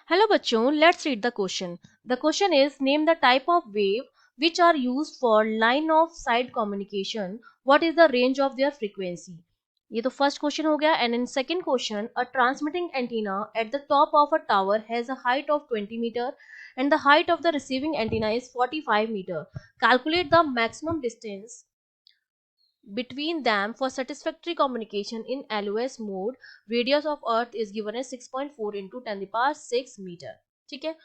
Hello बच्चों, let's read the question. The question is name the type of wave which are used for line of sight communication. What is the range of their frequency? ये तो first question हो गया. And in second question, a transmitting antenna at the top of a tower has a height of 20 meter and the height of the receiving antenna is 45 meter. Calculate the maximum distance between them for satisfactory communication in LOS mode. Radius of earth is given as 6.4 into 10 to the power 6 meter. ठीक है.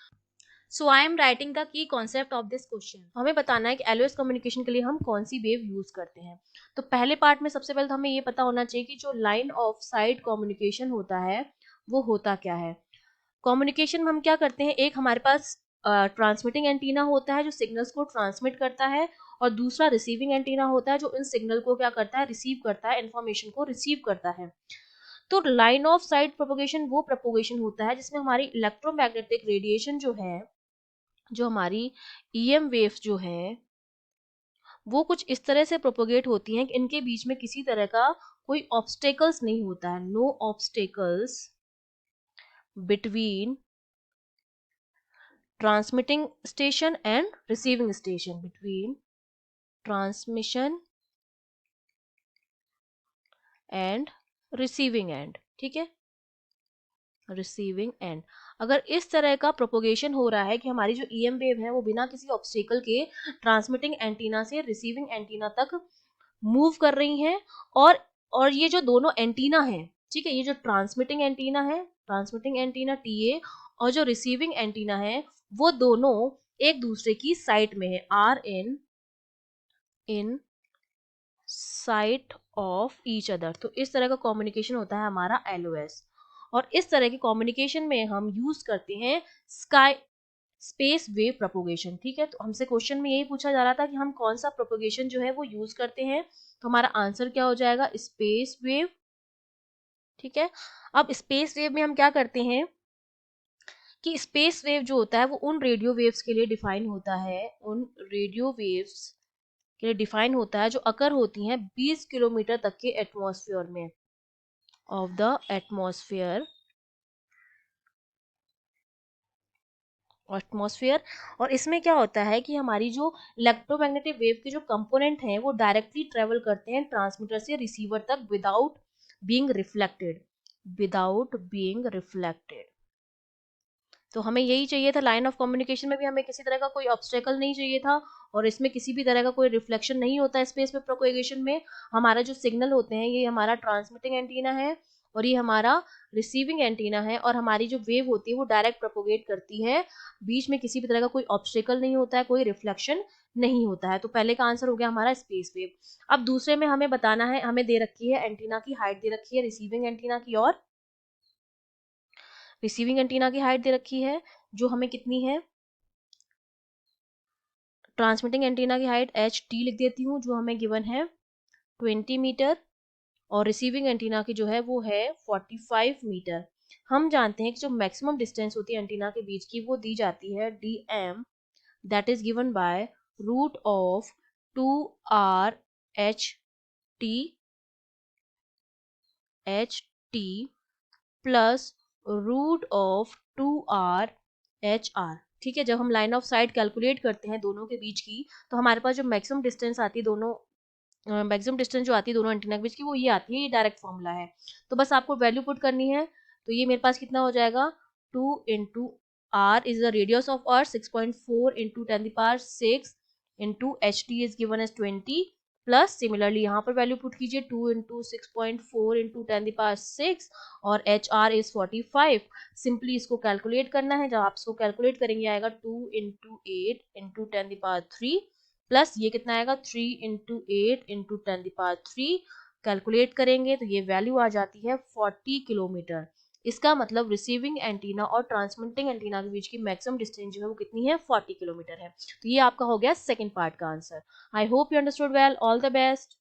So I am writing the key concept of this question. हमें बताना है कि LOS communication के लिए हम कौन सी वेव यूज करते हैं. तो पहले पार्ट में सबसे पहले तो हमें ये पता होना चाहिए कि जो लाइन ऑफ साइट कम्युनिकेशन होता है वो होता क्या है. कम्युनिकेशन में हम क्या करते हैं, एक हमारे पास ट्रांसमिटिंग एंटीना होता है जो सिग्नल्स को ट्रांसमिट करता है, और दूसरा रिसीविंग एंटीना होता है जो इन सिग्नल को क्या करता है, रिसीव करता है, इंफॉर्मेशन को रिसीव करता है. तो लाइन ऑफ साइट प्रोपोगेशन वो प्रोपोगेशन होता है जिसमें हमारी इलेक्ट्रोमैग्नेटिक रेडिएशन जो है, जो हमारी ईएम वेव्स जो है वो कुछ इस तरह से प्रोपोगेट होती हैं कि इनके बीच में किसी तरह का कोई ऑब्स्टेकल्स नहीं होता है. No obstacles between transmitting station and receiving station, between transmission and receiving end. ठीक है, रिसीविंग एंड. अगर इस तरह का प्रोपोगेशन हो रहा है कि हमारी जो ईएम वेव है वो बिना किसी ऑब्स्टेकल के ट्रांसमिटिंग एंटीना से रिसीविंग एंटीना तक मूव कर रही हैं, और ये जो दोनों एंटीना हैं, ठीक है, ये जो ट्रांसमिटिंग एंटीना है, ट्रांसमिटिंग एंटीना टीए, और जो रिसीविंग एंटीना है वो दोनों एक दूसरे की साइट में है, are in sight of each other. तो इस तरह का कम्युनिकेशन होता है हमारा एलओएस. और इस तरह के कम्युनिकेशन में हम यूज करते हैं स्काई स्पेस वेव प्रोपोगेशन. ठीक है, तो हमसे क्वेश्चन में यही पूछा जा रहा था कि हम कौन सा प्रोपोगेशन जो है वो यूज करते हैं. तो हमारा आंसर क्या हो जाएगा, स्पेस वेव. ठीक है, अब स्पेस वेव में हम क्या करते हैं कि स्पेस वेव जो होता है वो उन रेडियो वेव्स के लिए डिफाइन होता है, उन रेडियो वेव्स के लिए डिफाइन होता है जो अकर होती हैं 20 किलोमीटर तक के एटमॉस्फेयर में, ऑफ द एटमॉस्फेयर. और इसमें क्या होता है कि हमारी जो इलेक्ट्रोमैग्नेटिक वेव के जो कंपोनेंट हैं वो डायरेक्टली ट्रेवल करते हैं ट्रांसमीटर से रिसीवर तक विदाउट बीइंग रिफ्लेक्टेड. तो हमें यही चाहिए था. लाइन ऑफ कम्युनिकेशन में भी हमें किसी तरह का कोई ऑब्स्टेकल नहीं चाहिए था, और इसमें किसी भी तरह का कोई रिफ्लेक्शन नहीं होता है स्पेस में प्रोपोगेशन में. हमारा जो सिग्नल होते हैं ये हमारा ट्रांसमिटिंग एंटीना है और ये हमारा रिसीविंग एंटीना है, और हमारी जो वेव होती है वो डायरेक्ट प्रोपोगेट करती है, बीच में किसी भी तरह का कोई ऑब्स्टेकल नहीं होता है, कोई रिफ्लेक्शन नहीं होता है. तो पहले का आंसर हो गया हमारा स्पेस वेव. अब दूसरे में हमें बताना है, हमें दे रखी है एंटीना की हाइट दे रखी है रिसीविंग एंटीना की और रिसीविंग एंटीना की हाइट दे रखी है जो हमें कितनी है, ट्रांसमिटिंग एंटीना की हाइट एच टी लिख देती हूँ जो हमें गिवन है 20 मीटर, और रिसीविंग एंटीना की जो है वो है 45 मीटर. हम जानते हैं कि जो मैक्सिमम डिस्टेंस होती है एंटीना के बीच की वो दी जाती है dm, that is given by root of 2r H T plus root of 2r HR. ठीक है, जब हम लाइन ऑफ साइट कैलकुलेट करते हैं दोनों के बीच की तो हमारे पास जो मैक्सिमम डिस्टेंस आती है दोनों मैक्सिमम डिस्टेंस जो आती है दोनों एंटीना के बीच की वो ये आती है, ये डायरेक्ट फॉर्मूला है. तो बस आपको वैल्यू पुट करनी है. तो ये मेरे पास कितना हो जाएगा, 2 into R is the radius of earth 6.4 into 10 power 6 into H T is given as 20, plus similarly यहाँ पर वैल्यू पुट कीजिए 2 इंटू 6.4 इंटू 10 पावर 6 और एच आर इज 45. सिंपली इसको कैलकुलेट करना है. जब आप इसको कैलकुलेट करेंगे आएगा 2 इंटू 8 इंटू 10 पावर 3 प्लस ये कितना आएगा 3 इंटू 8 इंटू 10 पावर 3. कैलकुलेट करेंगे तो ये वैल्यू आ जाती है 40 किलोमीटर. इसका मतलब रिसीविंग एंटीना और ट्रांसमिटिंग एंटीना के बीच की मैक्सिमम डिस्टेंस जो है वो कितनी है, 40 किलोमीटर है. तो ये आपका हो गया सेकंड पार्ट का answer. I hope you understood well. All the best.